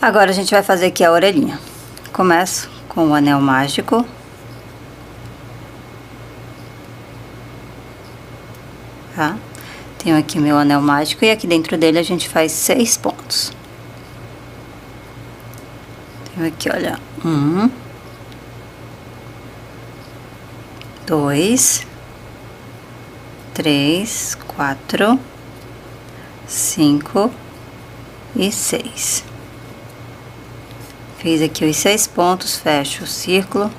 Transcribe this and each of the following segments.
Agora a gente vai fazer aqui a orelhinha. Começo com o anel mágico. Tá? Tenho aqui meu anel mágico e aqui dentro dele a gente faz 6 pontos. Tenho aqui, olha, 1, 2, 3, 4, 5 e 6. Fiz aqui os 6 pontos, fecho o círculo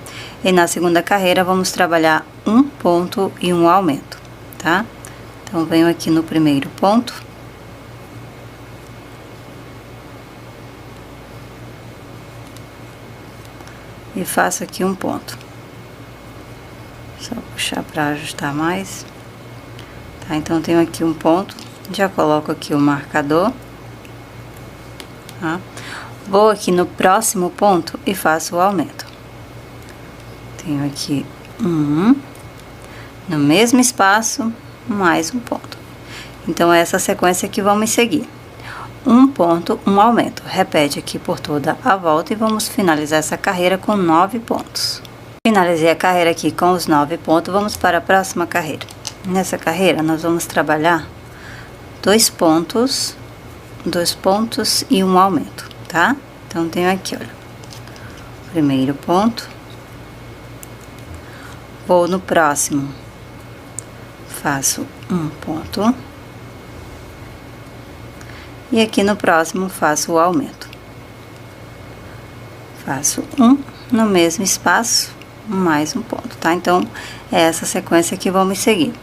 e na segunda carreira vamos trabalhar um ponto e um aumento, tá? Então, venho aqui no primeiro ponto. E faço aqui um ponto. Só puxar para ajustar mais. Tá, então, tenho aqui um ponto. Já coloco aqui o marcador. Tá? Vou aqui no próximo ponto e faço o aumento. Tenho aqui no mesmo espaço, mais um ponto. Então, é essa sequência que vamos seguir. Um ponto, um aumento. Repete aqui por toda a volta e vamos finalizar essa carreira com 9 pontos. Finalizei a carreira aqui com os 9 pontos, vamos para a próxima carreira. Nessa carreira, nós vamos trabalhar 2 pontos e um aumento, tá? Então, tenho aqui, olha, primeiro ponto. Vou no próximo. Faço um ponto. E aqui no próximo faço o aumento. Faço um no mesmo espaço, mais um ponto, tá? Então, é essa sequência que vamos seguir.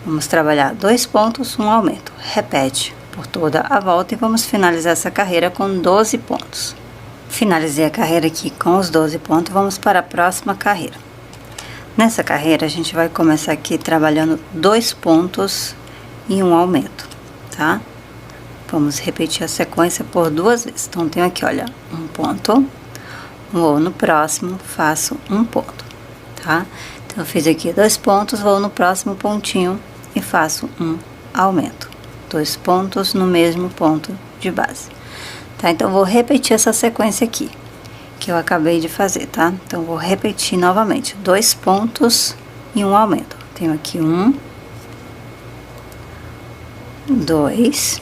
Vamos trabalhar 2 pontos, um aumento. Repete por toda a volta e vamos finalizar essa carreira com 12 pontos. Finalizei a carreira aqui com os 12 pontos, vamos para a próxima carreira. Nessa carreira, a gente vai começar aqui trabalhando 2 pontos e um aumento, tá? Vamos repetir a sequência por 2 vezes. Então, tenho aqui, olha, um ponto, vou no próximo, faço um ponto, tá? Então, eu fiz aqui 2 pontos, vou no próximo pontinho e faço um aumento. 2 pontos no mesmo ponto de base, tá? Então, vou repetir essa sequência aqui que eu acabei de fazer, tá? Então, vou repetir novamente, 2 pontos e um aumento. Tenho aqui 1, 2,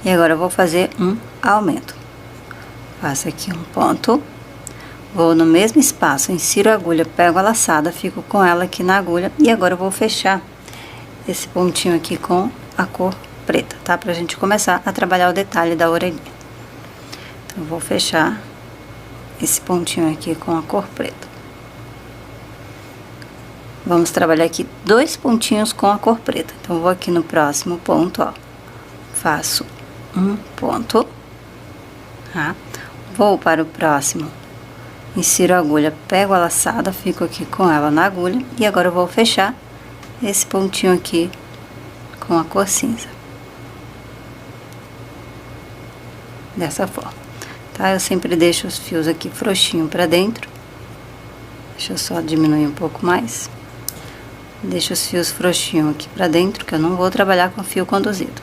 e agora eu vou fazer um aumento. Faço aqui um ponto, vou no mesmo espaço, insiro a agulha, pego a laçada, fico com ela aqui na agulha, e agora eu vou fechar esse pontinho aqui com a cor preta, tá? Pra gente começar a trabalhar o detalhe da orelhinha. Então, eu vou fechar esse pontinho aqui com a cor preta. Vamos trabalhar aqui 2 pontinhos com a cor preta. Então, vou aqui no próximo ponto, ó. Faço um ponto, tá? Vou para o próximo, insiro a agulha, pego a laçada, fico aqui com ela na agulha. E agora eu vou fechar esse pontinho aqui com a cor cinza. Dessa forma. Tá? Eu sempre deixo os fios aqui frouxinho pra dentro. Deixa eu só diminuir um pouco mais. Deixo os fios frouxinho aqui pra dentro, que eu não vou trabalhar com fio conduzido.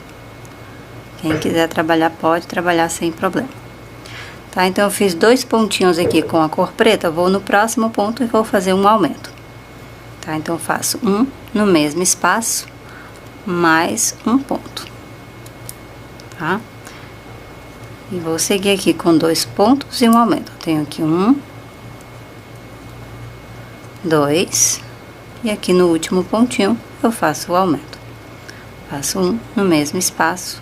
Quem quiser trabalhar, pode trabalhar sem problema. Tá? Então, eu fiz 2 pontinhos aqui com a cor preta, vou no próximo ponto e vou fazer um aumento. Tá? Então, eu faço um no mesmo espaço, mais um ponto. Tá? E vou seguir aqui com 2 pontos e um aumento. Eu tenho aqui 1, 2, e aqui no último pontinho eu faço o aumento. Faço um no mesmo espaço,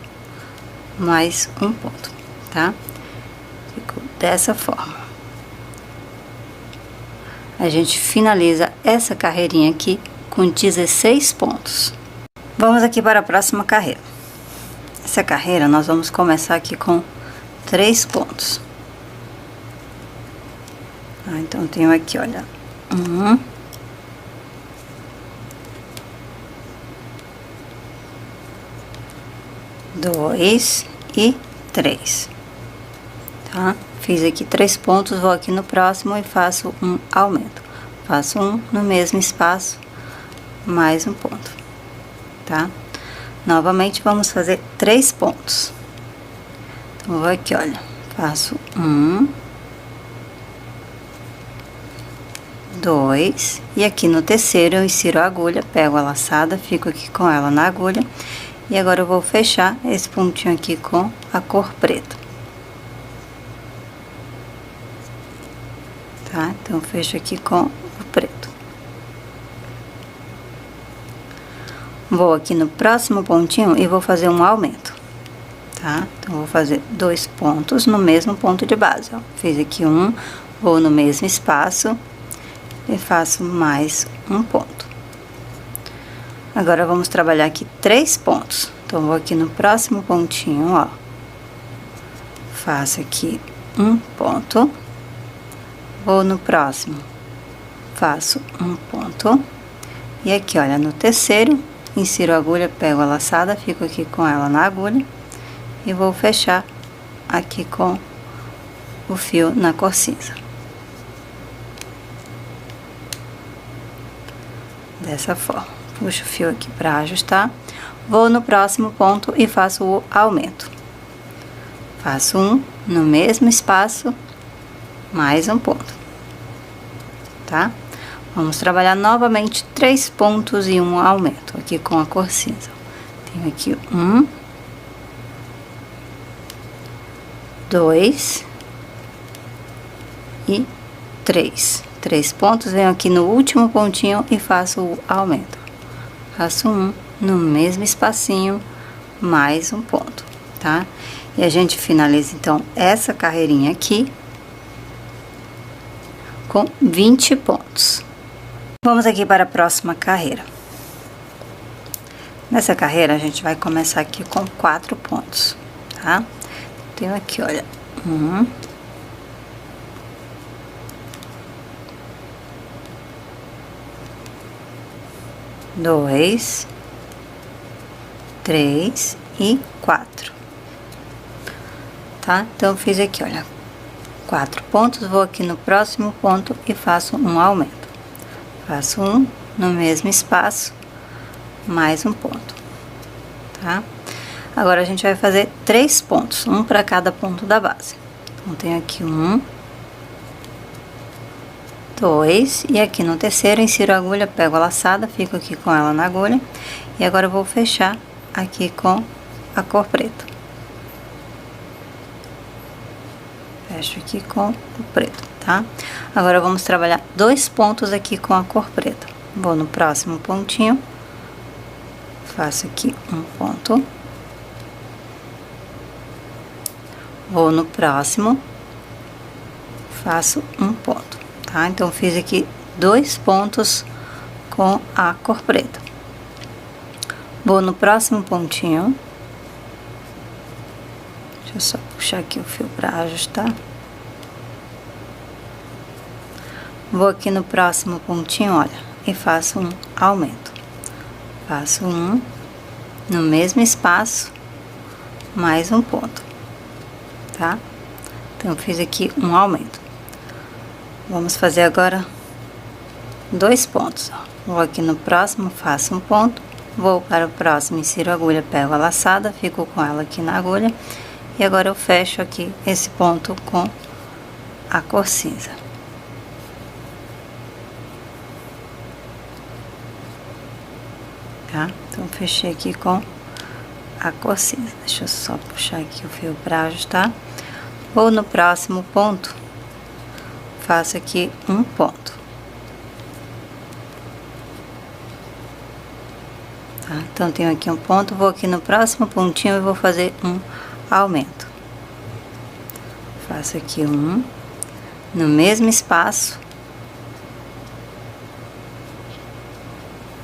mais um ponto, tá? Ficou dessa forma. A gente finaliza essa carreirinha aqui com 16 pontos. Vamos aqui para a próxima carreira. Essa carreira nós vamos começar aqui com 3 pontos. Então, tenho aqui, olha, 1, 2 e 3, tá? Fiz aqui 3 pontos, vou aqui no próximo e faço um aumento. Faço um no mesmo espaço, mais um ponto, tá? Novamente, vamos fazer 3 pontos. Vou aqui, olha, faço 1, 2, e aqui no terceiro eu insiro a agulha, pego a laçada, fico aqui com ela na agulha, e agora eu vou fechar esse pontinho aqui com a cor preta. Tá? Então, eu fecho aqui com o preto. Vou aqui no próximo pontinho e vou fazer um aumento, tá? Então, vou fazer 2 pontos no mesmo ponto de base, ó. Fiz aqui um, vou no mesmo espaço e faço mais um ponto. Agora, vamos trabalhar aqui 3 pontos. Então, vou aqui no próximo pontinho, ó. Faço aqui um ponto. Vou no próximo, faço um ponto. E aqui, olha, no terceiro, insiro a agulha, pego a laçada, fico aqui com ela na agulha. E vou fechar aqui com o fio na cor cinza. Dessa forma. Puxo o fio aqui para ajustar. Vou no próximo ponto e faço o aumento. Faço um no mesmo espaço, mais um ponto, tá? Vamos trabalhar novamente 3 pontos e um aumento aqui com a cor cinza. Tenho aqui 1, 2 e 3. 3 pontos, venho aqui no último pontinho e faço o aumento. Faço um no mesmo espacinho, mais um ponto, tá? E a gente finaliza, então, essa carreirinha aqui com 20 pontos. Vamos aqui para a próxima carreira. Nessa carreira, a gente vai começar aqui com 4 pontos, tá? Tenho aqui, olha, 1, 2, 3 e 4, tá? Então, eu fiz aqui, olha, 4 pontos, vou aqui no próximo ponto e faço um aumento. Faço um no mesmo espaço, mais um ponto, tá? Agora, a gente vai fazer 3 pontos, um para cada ponto da base. Então, tenho aqui 1, 2, e aqui no terceiro, insiro a agulha, pego a laçada, fico aqui com ela na agulha. E agora, eu vou fechar aqui com a cor preta. Fecho aqui com o preto, tá? Agora, vamos trabalhar 2 pontos aqui com a cor preta. Vou no próximo pontinho, faço aqui um ponto. Vou no próximo, faço um ponto, tá? Então, fiz aqui 2 pontos com a cor preta. Vou no próximo pontinho. Deixa eu só puxar aqui o fio para ajustar. Vou aqui no próximo pontinho, olha, e faço um aumento. Faço um no mesmo espaço, mais um ponto, tá? Então, eu fiz aqui um aumento. Vamos fazer agora 2 pontos, ó. Vou aqui no próximo, faço um ponto. Vou para o próximo, insiro a agulha, pego a laçada, fico com ela aqui na agulha. E agora eu fecho aqui esse ponto com a cor cinza. Tá? Então, fechei aqui com a cor cinza. Deixa eu só puxar aqui o fio para ajustar. Vou no próximo ponto, faço aqui um ponto. Tá? Então, tenho aqui um ponto, vou aqui no próximo pontinho e vou fazer um aumento. Faço aqui um no mesmo espaço,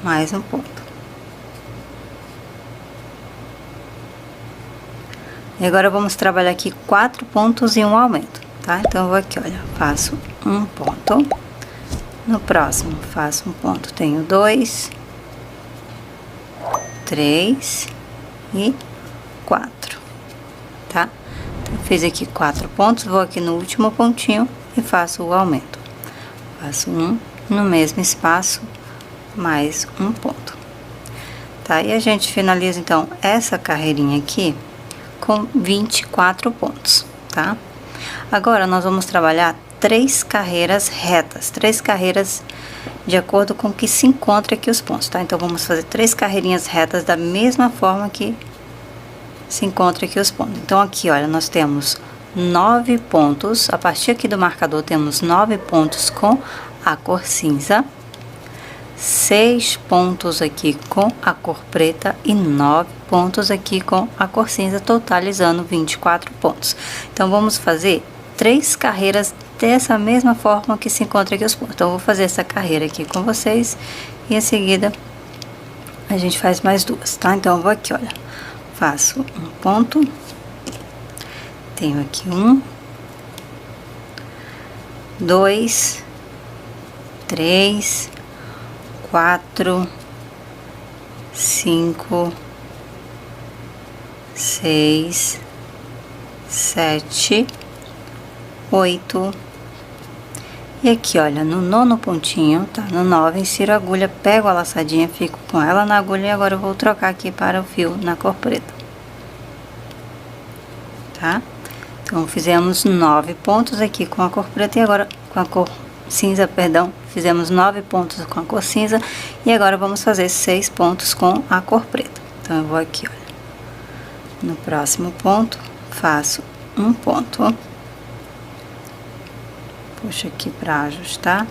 mais um ponto. E agora, vamos trabalhar aqui 4 pontos e um aumento, tá? Então, eu vou aqui, olha, faço um ponto. No próximo, faço um ponto. Tenho 2, 3 e 4, tá? Então, fiz aqui 4 pontos, vou aqui no último pontinho e faço o aumento. Faço um no mesmo espaço, mais um ponto, tá? E a gente finaliza, então, essa carreirinha aqui com 24 pontos, tá? Agora, nós vamos trabalhar 3 carreiras retas, 3 carreiras de acordo com que se encontra aqui os pontos, tá? Então, vamos fazer 3 carreirinhas retas da mesma forma que se encontra aqui os pontos. Então, aqui, olha, nós temos 9 pontos, a partir aqui do marcador temos 9 pontos com a cor cinza, 6 pontos aqui com a cor preta e 9 pontos aqui com a cor cinza, totalizando 24 pontos. Então, vamos fazer 3 carreiras dessa mesma forma que se encontra aqui os pontos. Então, eu vou fazer essa carreira aqui com vocês e em seguida a gente faz mais 2, tá? Então, eu vou aqui, olha, faço um ponto, tenho aqui 1, 2, 3, 4, 5, 6, 7, 8. E aqui, olha, no 9º pontinho, tá? No 9, insiro a agulha, pego a laçadinha, fico com ela na agulha e agora eu vou trocar aqui para o fio na cor preta. Tá? Então, fizemos 9 pontos aqui com a cor preta e agora com a cor cinza, perdão. Fizemos 9 pontos com a cor cinza e agora vamos fazer 6 pontos com a cor preta. Então, eu vou aqui, olha, no próximo ponto, faço um ponto. Puxo aqui para ajustar.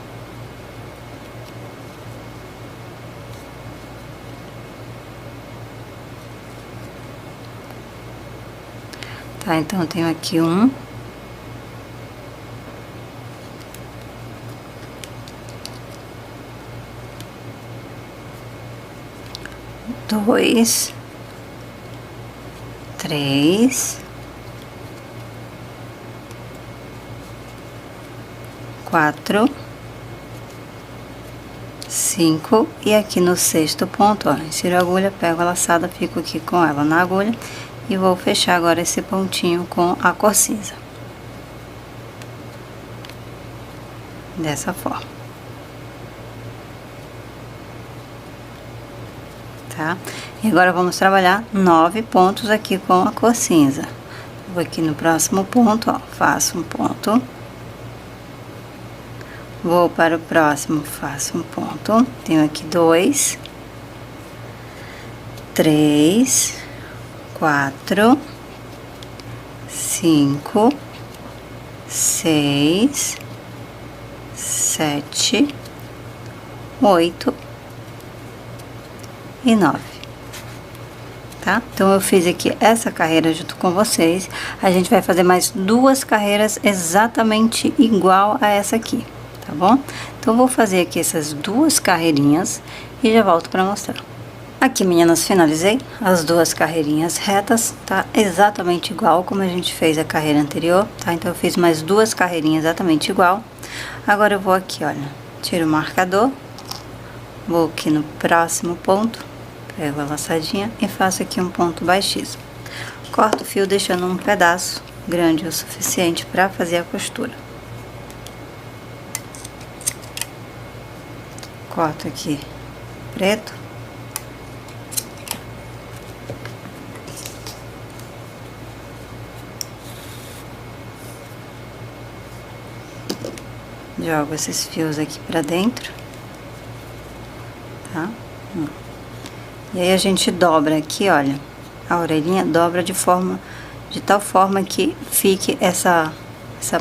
Tá, então eu tenho aqui 1, 2, 3, 4, 5 e aqui no 6º ponto, ó, insiro a agulha, pego a laçada, fico aqui com ela na agulha e vou fechar agora esse pontinho com a cor cinza. Dessa forma. Tá? E agora vamos trabalhar 9 pontos aqui com a cor cinza. Vou aqui no próximo ponto, ó, faço um ponto. Vou para o próximo, faço um ponto. Tenho aqui 2, 3, 4, 5, 6, 7, 8 e 9. Tá? Então, eu fiz aqui essa carreira junto com vocês. A gente vai fazer mais 2 carreiras exatamente igual a essa aqui, tá bom? Então, eu vou fazer aqui essas 2 carreirinhas e já volto para mostrar. Aqui, meninas, finalizei as 2 carreirinhas retas, tá? Exatamente igual como a gente fez a carreira anterior, tá? Então, eu fiz mais 2 carreirinhas exatamente igual. Agora, eu vou aqui, olha, tiro o marcador, vou aqui no próximo ponto, pego a laçadinha e faço aqui um ponto baixíssimo. Corto o fio deixando um pedaço grande o suficiente para fazer a costura. Corto aqui preto. Jogo esses fios aqui pra dentro, tá? E aí a gente dobra aqui, olha, a orelhinha dobra de tal forma que fique essa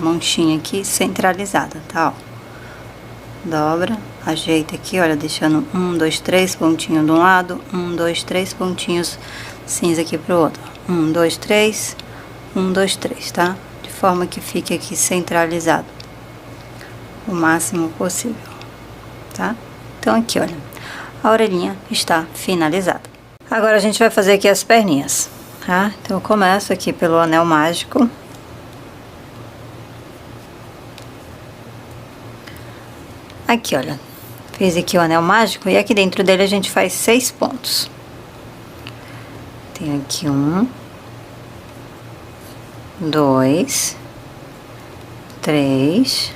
manchinha aqui centralizada, tá? Ó. Dobra, ajeita aqui, olha, deixando 1, 2, 3 pontinhos de um lado, 1, 2, 3 pontinhos cinza aqui pro outro. 1, 2, 3, 1, 2, 3, tá? De forma que fique aqui centralizado o máximo possível, tá? Então, aqui, olha, a orelhinha está finalizada. Agora, a gente vai fazer aqui as perninhas, tá? Então, eu começo aqui pelo anel mágico. Aqui, olha, fiz aqui o anel mágico e aqui dentro dele a gente faz 6 pontos. Tenho aqui 1, 2, 3,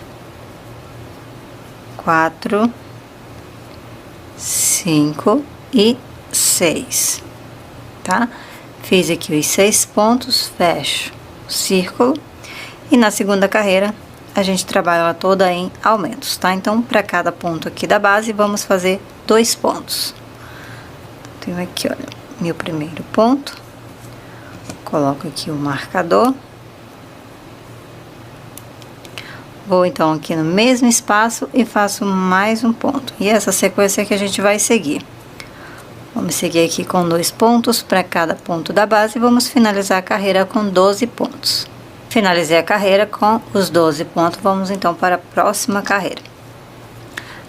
4, 5 e 6, tá? Fiz aqui os 6 pontos, fecho o círculo. E na segunda carreira, a gente trabalha ela toda em aumentos, tá? Então, para cada ponto aqui da base, vamos fazer 2 pontos. Tenho aqui, olha, meu primeiro ponto. Coloco aqui o marcador. Vou então aqui no mesmo espaço e faço mais um ponto. E essa sequência que a gente vai seguir. Vamos seguir aqui com 2 pontos para cada ponto da base e vamos finalizar a carreira com 12 pontos. Finalizei a carreira com os 12 pontos, vamos então para a próxima carreira.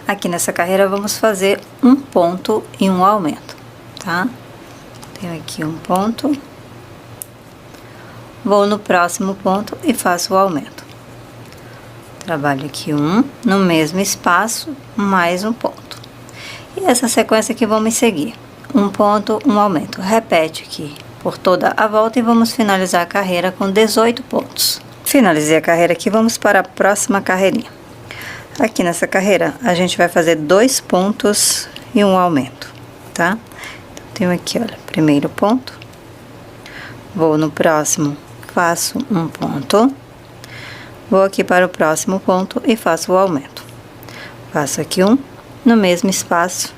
Aqui nessa carreira vamos fazer um ponto e um aumento, tá? Tenho aqui um ponto. Vou no próximo ponto e faço o aumento. Trabalho aqui um, no mesmo espaço, mais um ponto. E essa sequência aqui vamos seguir. Um ponto, um aumento. Repete aqui por toda a volta e vamos finalizar a carreira com 18 pontos. Finalizei a carreira aqui, vamos para a próxima carreirinha. Aqui nessa carreira, a gente vai fazer 2 pontos e um aumento, tá? Então, tenho aqui, olha, primeiro ponto. Vou no próximo, faço um ponto. Vou aqui para o próximo ponto e faço o aumento. Faço aqui um, no mesmo espaço,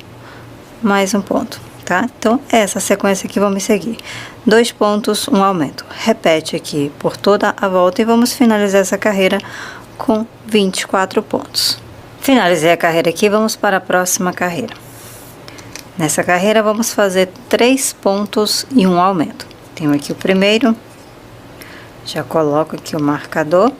mais um ponto, tá? Então, essa sequência aqui vamos seguir. 2 pontos, um aumento. Repete aqui por toda a volta e vamos finalizar essa carreira com 24 pontos. Finalizei a carreira aqui, vamos para a próxima carreira. Nessa carreira, vamos fazer 3 pontos e um aumento. Tenho aqui o primeiro. Já coloco aqui o marcador.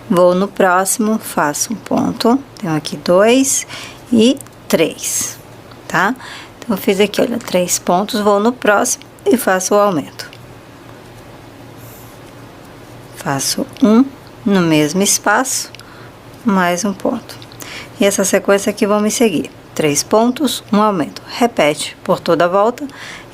Vou no próximo, faço um ponto. Tenho aqui 2 e 3, tá? Então, eu fiz aqui, olha, 3 pontos. Vou no próximo e faço o aumento. Faço um no mesmo espaço, mais um ponto. E essa sequência aqui vamos seguir. 3 pontos, um aumento. Repete por toda a volta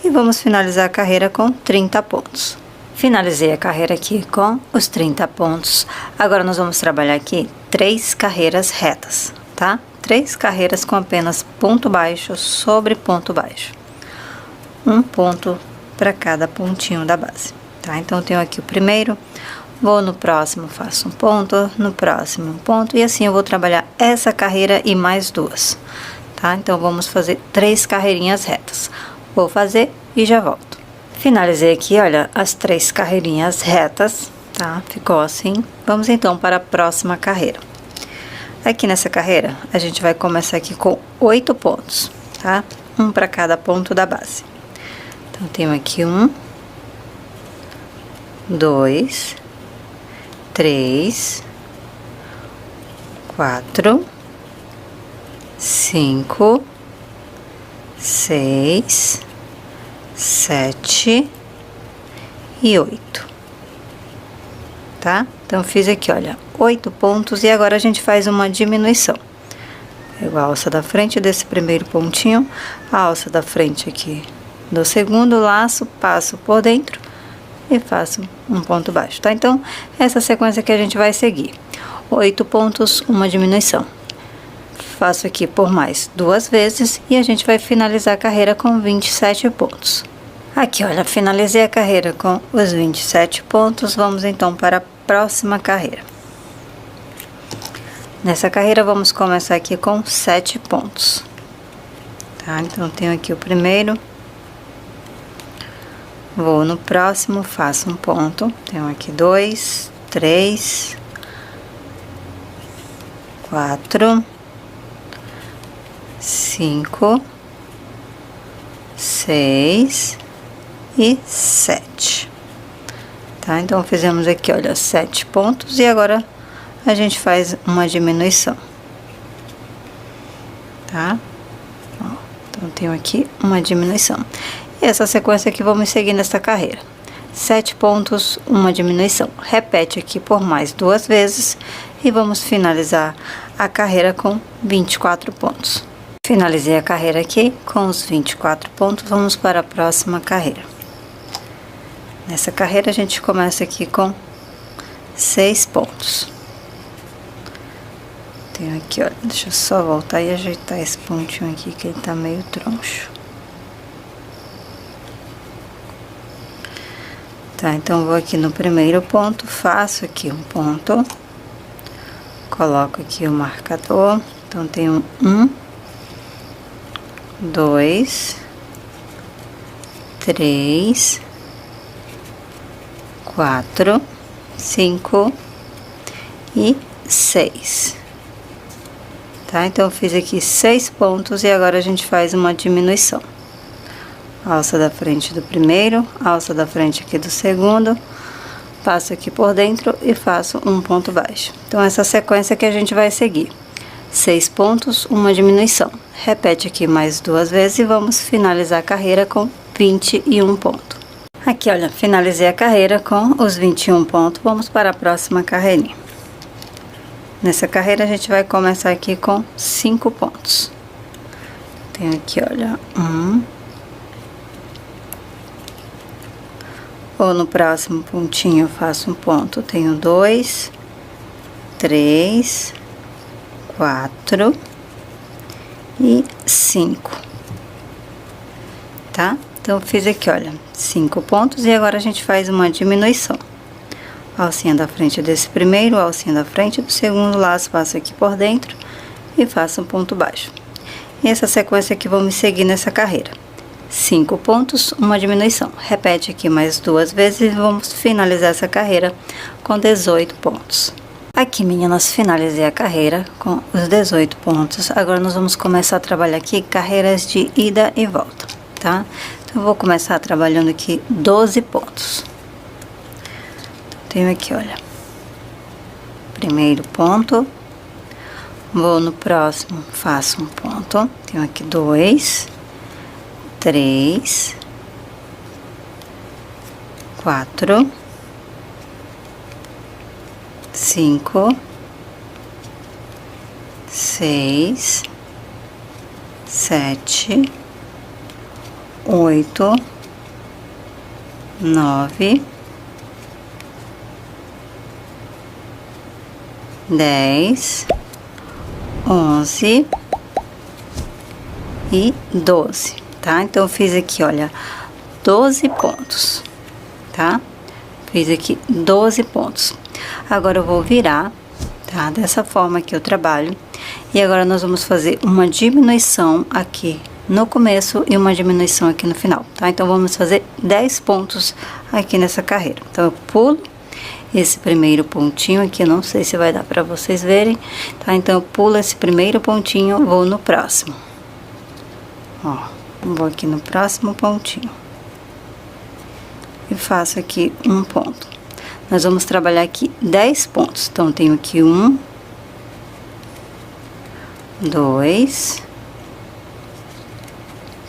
e vamos finalizar a carreira com 30 pontos. Finalizei a carreira aqui com os 30 pontos. Agora, nós vamos trabalhar aqui 3 carreiras retas, tá? 3 carreiras com apenas ponto baixo sobre ponto baixo. Um ponto para cada pontinho da base, tá? Então, eu tenho aqui o primeiro, vou no próximo, faço um ponto, no próximo um ponto, e assim eu vou trabalhar essa carreira e mais 2, tá? Então, vamos fazer 3 carreirinhas retas. Vou fazer e já volto. Finalizei aqui, olha, as 3 carreirinhas retas, tá? Ficou assim. Vamos então para a próxima carreira. Aqui nessa carreira, a gente vai começar aqui com 8 pontos, tá? Um para cada ponto da base. Então, tenho aqui 1, 2, 3, 4, 5, 6, 7 e 8, tá? Então, fiz aqui, olha, 8 pontos e agora a gente faz uma diminuição. Pego a alça da frente desse primeiro pontinho, a alça da frente aqui do segundo laço, passo por dentro e faço um ponto baixo, tá? Então, essa sequência que a gente vai seguir. 8 pontos, uma diminuição. Faço aqui por mais 2 vezes e a gente vai finalizar a carreira com 27 pontos. Aqui, olha, finalizei a carreira com os 27 pontos. Vamos então para a próxima carreira. Nessa carreira, vamos começar aqui com 7 pontos, tá? Então, tenho aqui o primeiro. Vou no próximo, faço um ponto. Tenho aqui 2, 3, 4, 5, 6 e 7, tá? Então, fizemos aqui, olha, 7 pontos e agora a gente faz uma diminuição, tá? Ó, então, tenho aqui uma diminuição. E essa sequência aqui vamos seguir nessa carreira. 7 pontos, uma diminuição. Repete aqui por mais 2 vezes e vamos finalizar a carreira com 24 pontos. Finalizei a carreira aqui com os 24 pontos, vamos para a próxima carreira. Nessa carreira a gente começa aqui com 6 pontos. Tenho aqui, olha, deixa eu só voltar e ajeitar esse pontinho aqui que ele tá meio troncho. Tá, então vou aqui no primeiro ponto, faço aqui um ponto, coloco aqui o marcador, então tenho 1, 2, 3, 4, 5 e 6. Tá, então eu fiz aqui 6 pontos e agora a gente faz uma diminuição. Alça da frente do primeiro, alça da frente aqui do segundo, passo aqui por dentro e faço um ponto baixo. Então, essa sequência que a gente vai seguir. 6 pontos, uma diminuição. Repete aqui mais 2 vezes e vamos finalizar a carreira com 21 pontos. Aqui, olha, finalizei a carreira com os 21 pontos. Vamos para a próxima carreirinha. Nessa carreira, a gente vai começar aqui com 5 pontos. Tenho aqui, olha, 1. Ou no próximo pontinho eu faço um ponto, tenho 2, 3, 4 e 5, tá? Então, eu fiz aqui, olha, 5 pontos e agora a gente faz uma diminuição. Alcinha da frente desse primeiro, alcinha da frente do segundo laço, passo aqui por dentro e faço um ponto baixo. E essa sequência aqui vamos seguir nessa carreira. 5 pontos, uma diminuição. Repete aqui mais 2 vezes e vamos finalizar essa carreira com 18 pontos. Aqui, meninas, finalizei a carreira com os 18 pontos. Agora nós vamos começar a trabalhar aqui carreiras de ida e volta, tá? Então, eu vou começar trabalhando aqui 12 pontos. Então, tenho aqui, olha, primeiro ponto, vou no próximo, faço um ponto, tenho aqui 2, 3, 4, 5, 6, 7, 8, 9, 10, 11 e 12. Tá? Então, eu fiz aqui, olha, 12 pontos, tá? Fiz aqui 12 pontos. Agora, eu vou virar, tá? Dessa forma que eu trabalho. E agora, nós vamos fazer uma diminuição aqui no começo e uma diminuição aqui no final, tá? Então, vamos fazer 10 pontos aqui nessa carreira. Então, eu pulo esse primeiro pontinho aqui, eu não sei se vai dar pra vocês verem, tá? Então, eu pulo esse primeiro pontinho, vou no próximo. Ó. Vou aqui no próximo pontinho e faço aqui um ponto. Nós vamos trabalhar aqui 10 pontos. Então, tenho aqui 1, 2,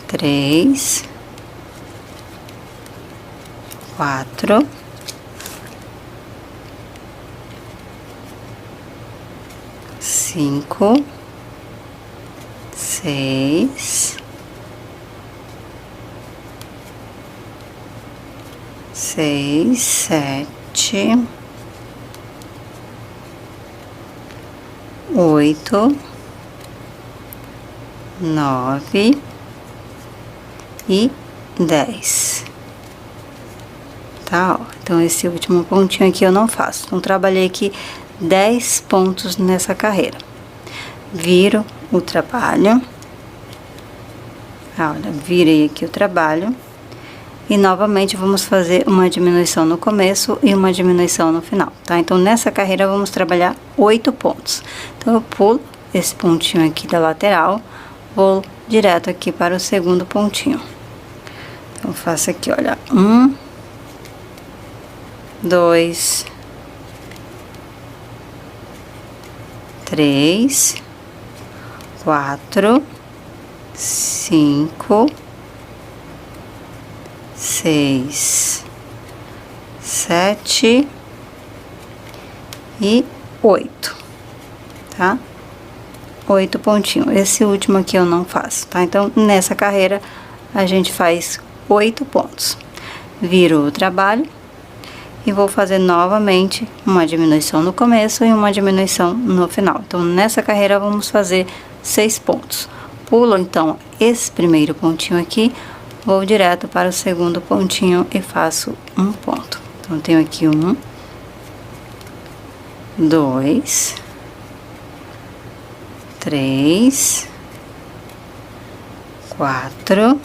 3, 4, 5, 6, 6, 7, 8, 9 e 10. Tá, ó. Então, esse último pontinho aqui eu não faço. Então, trabalhei aqui 10 pontos nessa carreira. Viro o trabalho. Olha, virei aqui o trabalho. E novamente vamos fazer uma diminuição no começo e uma diminuição no final, tá? Então, nessa carreira vamos trabalhar 8 pontos. Então, eu pulo esse pontinho aqui da lateral, vou direto aqui para o segundo pontinho. Então, faço aqui, olha, 1, 2, 3, 4, 5, 6, 7 e 8, tá? 8 pontinhos. Esse último aqui eu não faço, tá? Então, nessa carreira, a gente faz 8 pontos. Viro o trabalho e vou fazer novamente uma diminuição no começo e uma diminuição no final. Então, nessa carreira, vamos fazer 6 pontos. Pulo, então, esse primeiro pontinho aqui, vou direto para o segundo pontinho e faço um ponto. Então, tenho aqui 1, 2, 3, 4,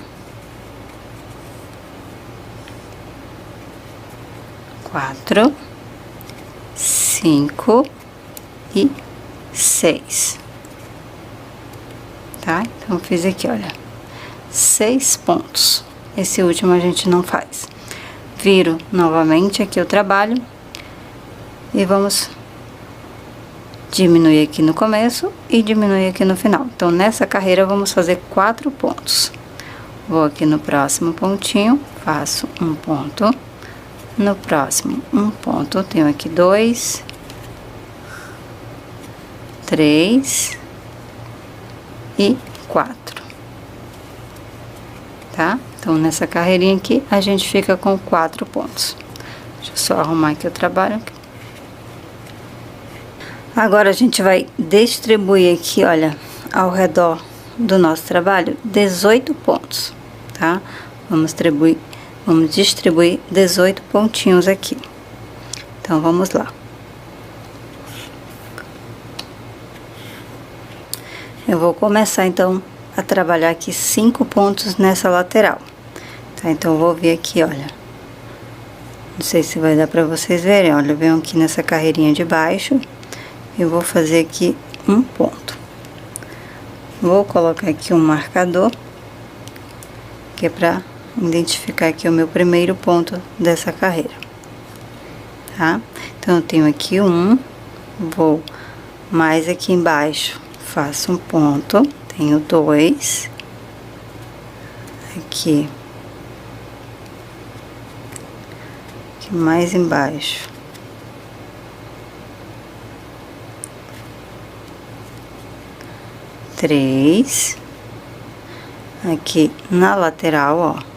5 e 6, tá? Então, fiz aqui, olha, 6 pontos. Esse último a gente não faz. Viro novamente aqui o trabalho e vamos diminuir aqui no começo e diminuir aqui no final. Então, nessa carreira, vamos fazer 4 pontos. Vou aqui no próximo pontinho, faço um ponto. No próximo, um ponto. Tenho aqui 2, 3 e 4, tá? Então, nessa carreirinha aqui, a gente fica com 4 pontos. Deixa eu só arrumar aqui o trabalho. Agora, a gente vai distribuir aqui, olha, ao redor do nosso trabalho, 18 pontos, tá? Vamos distribuir 18 pontinhos aqui. Então, vamos lá. Eu vou começar, então, a trabalhar aqui 5 pontos nessa lateral. Tá? Então, eu vou vir aqui, olha. Não sei se vai dar pra vocês verem, olha. Eu venho aqui nessa carreirinha de baixo. Eu vou fazer aqui um ponto. Vou colocar aqui um marcador, que é pra identificar aqui o meu primeiro ponto dessa carreira, tá? Então, eu tenho aqui vou mais aqui embaixo, faço um ponto, tenho 2, aqui mais embaixo, três, aqui na lateral, ó,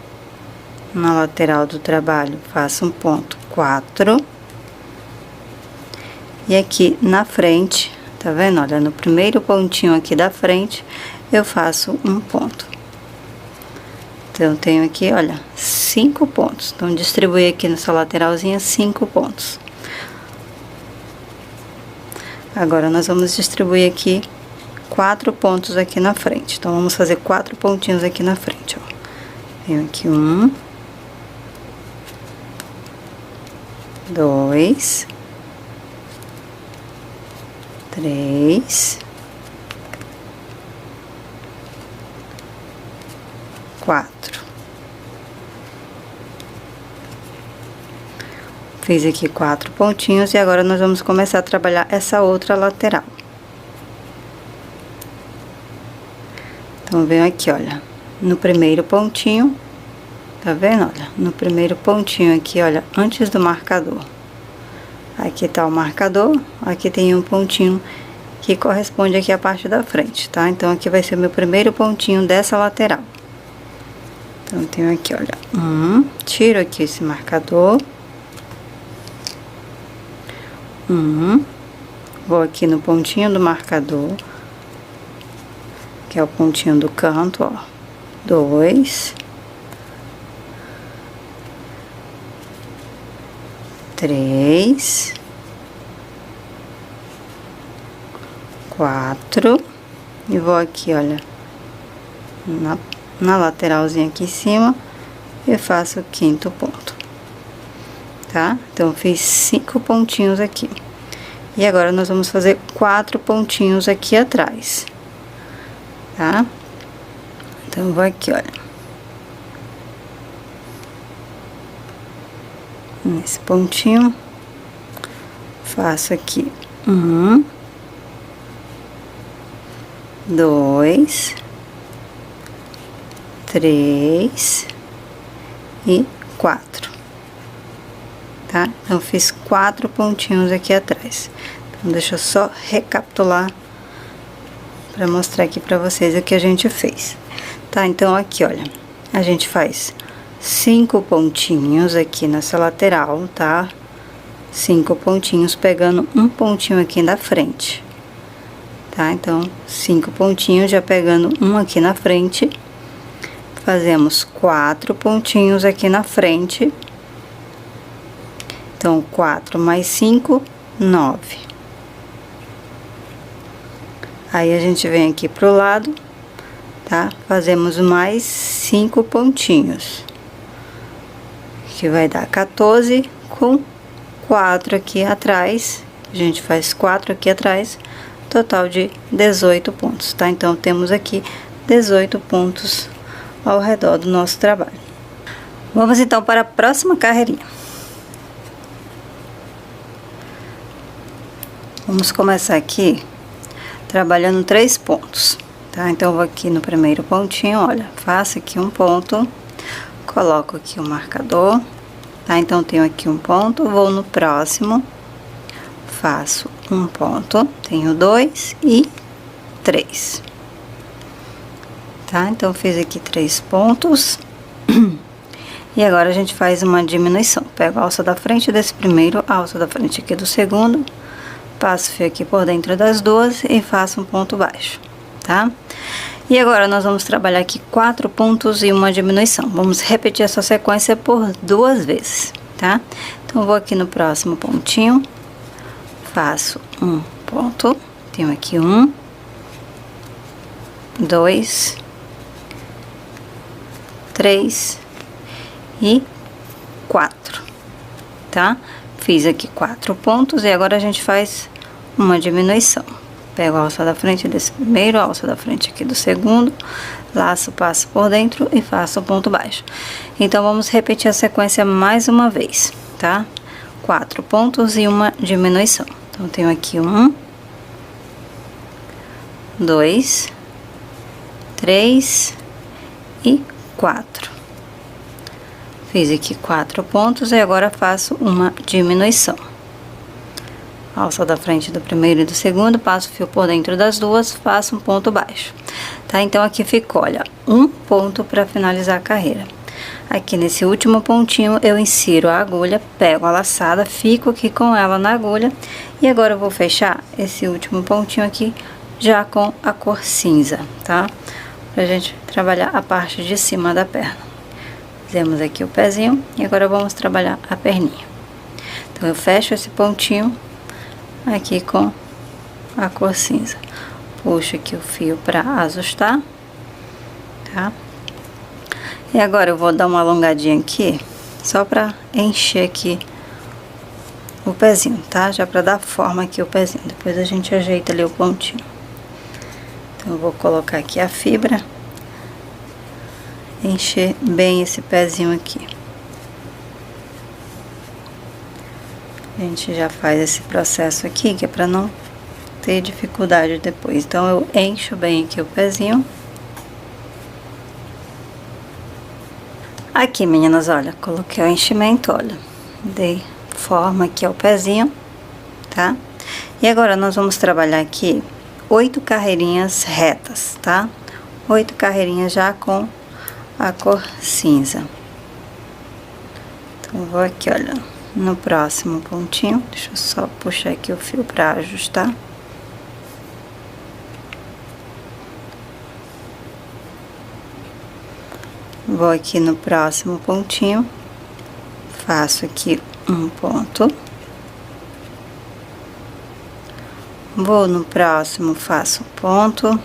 na lateral do trabalho, faço um ponto, 4, e aqui na frente, tá vendo? Olha, no primeiro pontinho aqui da frente, eu faço um ponto. Então, eu tenho aqui, olha, 5 pontos. Então, distribuí aqui nessa lateralzinha 5 pontos. Agora, nós vamos distribuir aqui 4 pontos aqui na frente. Então, vamos fazer 4 pontinhos aqui na frente, ó. Tenho aqui 1, 2, 3, 4. Fiz aqui 4 pontinhos e agora nós vamos começar a trabalhar essa outra lateral. Então, venho aqui, olha, no primeiro pontinho, tá vendo? Olha, no primeiro pontinho aqui, olha, antes do marcador. Aqui tá o marcador, aqui tem um pontinho que corresponde aqui à parte da frente, tá? Então, aqui vai ser o meu primeiro pontinho dessa lateral. Então, eu tenho aqui, olha, tiro aqui esse marcador. Vou aqui no pontinho do marcador, que é o pontinho do canto, ó. 2, 3, 4, e vou aqui, olha, na lateralzinha aqui em cima, e faço o 5º ponto, tá? Então, fiz 5 pontinhos aqui. E agora, nós vamos fazer 4 pontinhos aqui atrás, tá? Então, eu vou aqui, olha, nesse pontinho, faço aqui 1, 2, 3 e 4, tá? Então, fiz 4 pontinhos aqui atrás. Então, deixa eu só recapitular para mostrar aqui para vocês o que a gente fez, tá? Então, aqui, olha, a gente faz 5 pontinhos aqui nessa lateral, tá? 5 pontinhos, pegando um pontinho aqui na frente, tá? Então, 5 pontinhos, já pegando um aqui na frente, fazemos 4 pontinhos aqui na frente. Então, 4 mais 5, 9. Aí, a gente vem aqui pro lado, tá? Fazemos mais 5 pontinhos, que vai dar 14 com 4 aqui atrás. A gente faz 4 aqui atrás, total de 18 pontos, tá? Então, temos aqui 18 pontos ao redor do nosso trabalho. Vamos então para a próxima carreirinha. Vamos começar aqui trabalhando 3 pontos, tá? Então, eu vou aqui no primeiro pontinho, olha, faço aqui um ponto, coloco aqui o marcador, tá? Então, tenho aqui um ponto, vou no próximo, faço um ponto, tenho 2 e 3. Tá? Então, fiz aqui 3 pontos. E agora, a gente faz uma diminuição. Pego a alça da frente desse primeiro, a alça da frente aqui do segundo, passo o fio aqui por dentro das duas e faço um ponto baixo, tá? E agora, nós vamos trabalhar aqui 4 pontos e uma diminuição. Vamos repetir essa sequência por 2 vezes, tá? Então, vou aqui no próximo pontinho, faço um ponto, tenho aqui 1, 2, 3 e 4, tá? Fiz aqui 4 pontos e agora a gente faz uma diminuição. Pego a alça da frente desse primeiro, a alça da frente aqui do segundo, laço, passo por dentro e faço um ponto baixo. Então, vamos repetir a sequência mais uma vez, tá? 4 pontos e uma diminuição. Então, tenho aqui 1, 2, 3 e 4. Fiz aqui 4 pontos e agora faço uma diminuição. Alça da frente do primeiro e do segundo, passo o fio por dentro das duas, faço um ponto baixo, tá? Então, aqui ficou, olha, um ponto para finalizar a carreira. Aqui nesse último pontinho, eu insiro a agulha, pego a laçada, fico aqui com ela na agulha. E agora, eu vou fechar esse último pontinho aqui já com a cor cinza, tá? Pra gente trabalhar a parte de cima da perna. Fizemos aqui o pezinho e agora vamos trabalhar a perninha. Então, eu fecho esse pontinho aqui com a cor cinza. Puxo aqui o fio pra ajustar, tá? E agora, eu vou dar uma alongadinha aqui, só pra encher aqui o pezinho, tá? Já pra dar forma aqui o pezinho. Depois a gente ajeita ali o pontinho. Então, eu vou colocar aqui a fibra, encher bem esse pezinho aqui. A gente já faz esse processo aqui, que é pra não ter dificuldade depois. Então, eu encho bem aqui o pezinho. Aqui, meninas, olha, coloquei o enchimento, olha, dei forma aqui ao pezinho, tá? E agora, nós vamos trabalhar aqui 8 carreirinhas retas, tá? 8 carreirinhas já com a cor cinza. Então, vou aqui, olha, no próximo pontinho, deixa eu só puxar aqui o fio pra ajustar. Vou aqui no próximo pontinho, faço aqui um ponto. Vou no próximo, faço um ponto.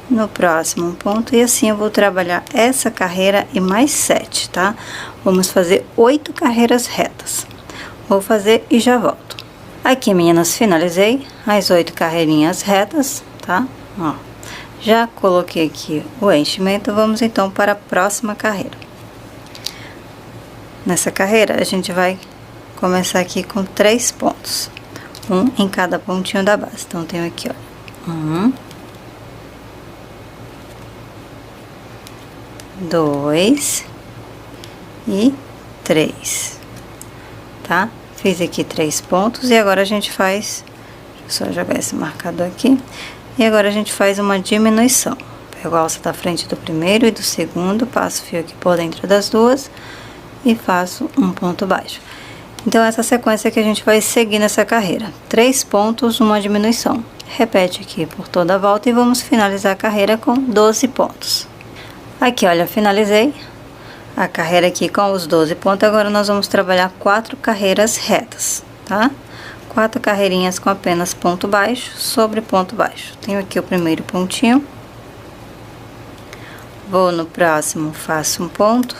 No próximo ponto, e assim eu vou trabalhar essa carreira e mais 7, tá? Vamos fazer 8 carreiras retas. Vou fazer e já volto. Aqui, meninas, finalizei as 8 carreirinhas retas, tá? Ó, já coloquei aqui o enchimento, vamos então para a próxima carreira. Nessa carreira, a gente vai começar aqui com 3 pontos. Um em cada pontinho da base. Então, tenho aqui, ó, 1, 2 e 3, tá? Fiz aqui 3 pontos e agora a gente faz, deixa eu só jogar esse marcador aqui, e agora a gente faz uma diminuição. Pego a alça da frente do primeiro e do segundo, passo o fio aqui por dentro das duas e faço um ponto baixo. Então, essa sequência que a gente vai seguir nessa carreira. 3 pontos, uma diminuição. Repete aqui por toda a volta e vamos finalizar a carreira com 12 pontos. Aqui, olha, finalizei a carreira aqui com os 12 pontos. Agora nós vamos trabalhar 4 carreiras retas, tá? 4 carreirinhas com apenas ponto baixo sobre ponto baixo. Tenho aqui o primeiro pontinho. Vou no próximo, faço um ponto.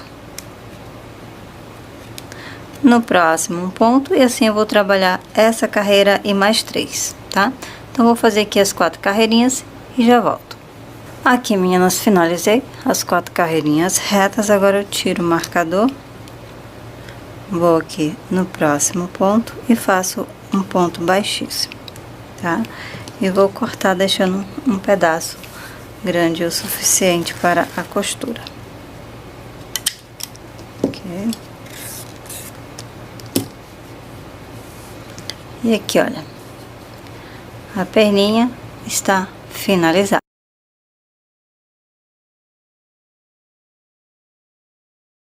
No próximo, um ponto. E assim eu vou trabalhar essa carreira e mais 3, tá? Então, vou fazer aqui as 4 carreirinhas e já volto. Aqui, meninas, finalizei as 4 carreirinhas retas. Agora eu tiro o marcador. Vou aqui no próximo ponto e faço um ponto baixíssimo, tá? E vou cortar deixando um pedaço grande o suficiente para a costura. Ok. E aqui, olha, a perninha está finalizada.